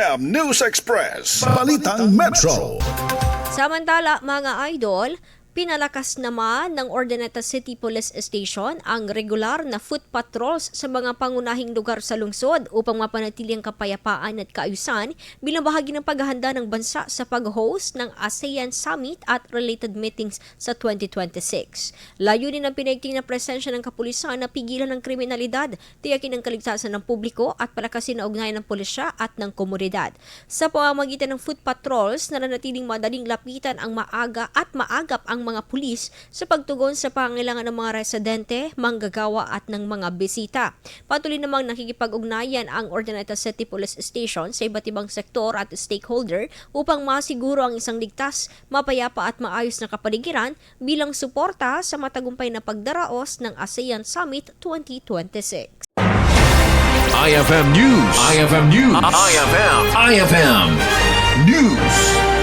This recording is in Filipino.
IFM News Express, Balitang Metro. Samantala, mga idol, pinalakas naman ng Urdaneta City Police Station ang regular na foot patrols sa mga pangunahing lugar sa lungsod upang mapanatili ang kapayapaan at kaayusan bilang bahagi ng paghahanda ng bansa sa pag-host ng Asean Summit at related meetings sa 2026. Layunin ng pinaigting na presensya ng kapulisan na pigilan ng kriminalidad, tiyakin ang kaligtasan ng publiko at palakasin ang ugnayan ng pulisya at ng komunidad. Sa pamamagitan ng foot patrols, nananatiling madaling lapitan ang maaga at maagap ang mga pulis sa pagtugon sa pangailangan ng mga residente, manggagawa at ng mga bisita. Patuloy namang nakikipag-ugnayan ang Urdaneta City Police Station sa iba't ibang sektor at stakeholder upang masiguro ang isang ligtas, mapayapa at maayos na kapaligiran bilang suporta sa matagumpay na pagdaraos ng ASEAN Summit 2026. IFM News. IFM News. IFM News.